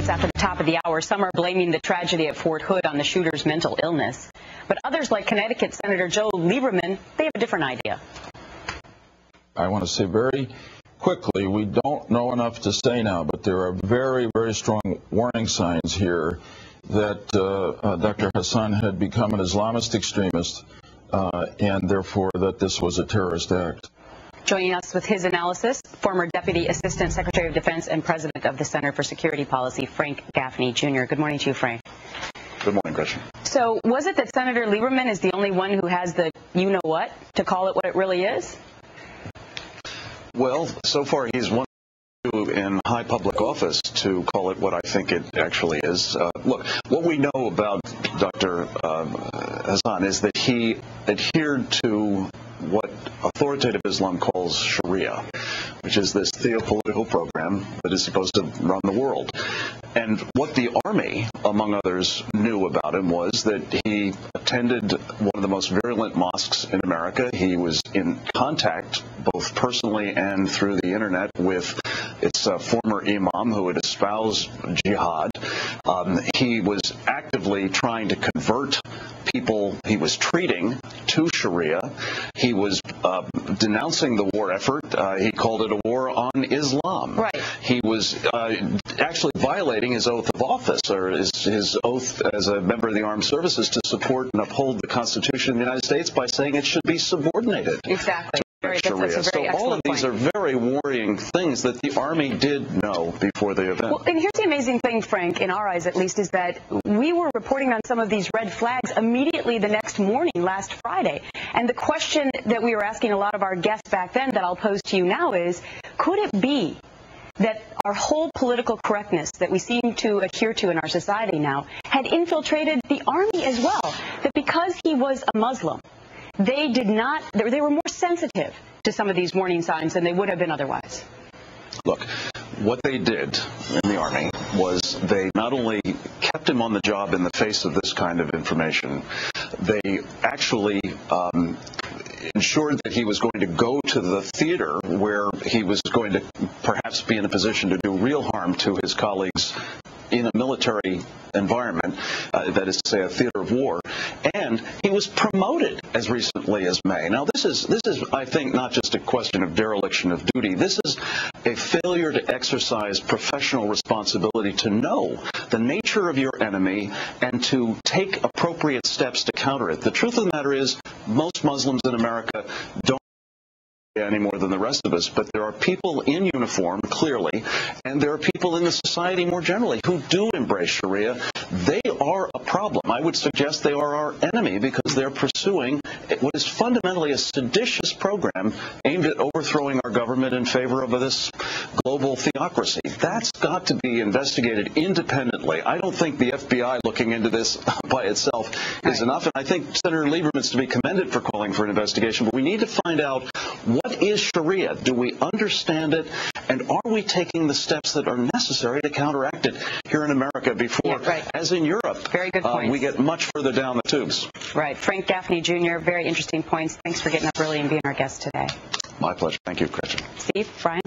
minutes after the top of the hour. Some are blaming the tragedy at Fort Hood on the shooter's mental illness. But others, like Connecticut Senator Joe Lieberman, they have a different idea. I want to say very quickly, we don't know enough to say now, but there are very, very strong warning signs here that Dr. Hassan had become an Islamist extremist and therefore that this was a terrorist act. Joining us with his analysis, former Deputy Assistant Secretary of Defense and President of the Center for Security Policy, Frank Gaffney, Jr. Good morning to you, Frank. Good morning, Gretchen. So was it that Senator Lieberman is the only one who has the you-know-what to call it what it really is? Well, so far he's one in high public office to call it what I think it actually is. Look, what we know about Dr. Hassan is that he adhered to what authoritative Islam calls Sharia, which is this theopolitical program that is supposed to run the world. And what the Army, among others, knew about him was that he attended one of the most virulent mosques in America. He was in contact, both personally and through the internet, with its former imam who had espoused jihad. He was actively trying to convert people he was treating to Sharia. He was denouncing the war effort. He called it a war on Islam. Right. He was actually violating his oath of office, or his oath as a member of the armed services, to support and uphold the Constitution of the United States by saying it should be subordinated. Exactly. Sharia. So all of these are very worrying things that the Army did know before the event. Well, and here's the amazing thing, Frank, in our eyes at least, is that we were reporting on some of these red flags immediately the next morning, last Friday. And the question that we were asking a lot of our guests back then that I'll pose to you now is, could it be that our whole political correctness that we seem to adhere to in our society now had infiltrated the Army as well? That because he was a Muslim, they were more sensitive to some of these warning signs than they would have been otherwise. Look, what they did in the Army was they not only kept him on the job in the face of this kind of information, they actually ensured that he was going to go to the theater where he was going to perhaps be in a position to do real harm to his colleagues in a military environment, that is to say a theater of war, and he was promoted as recently as May. Now this is I think not just a question of dereliction of duty. This is a failure to exercise professional responsibility, to know the nature of your enemy and to take appropriate steps to counter it. The truth of the matter is, most Muslims in America don't any more than the rest of us, but there are people in uniform, clearly, and there are people in the society more generally who do embrace Sharia. They are a problem. I would suggest they are our enemy because they're pursuing what is fundamentally a seditious program aimed at overthrowing our government in favor of this global theocracy. That's got to be investigated independently. I don't think the FBI looking into this by itself is enough, and I think Senator Lieberman's to be commended for calling for an investigation, but we need to find out what is Sharia? Do we understand it? And are we taking the steps that are necessary to counteract it here in America before, as in Europe, very good points, we get much further down the tubes? Right. Frank Gaffney, Jr., very interesting points. Thanks for getting up early and being our guest today. My pleasure. Thank you, Gretchen. Steve, Brian?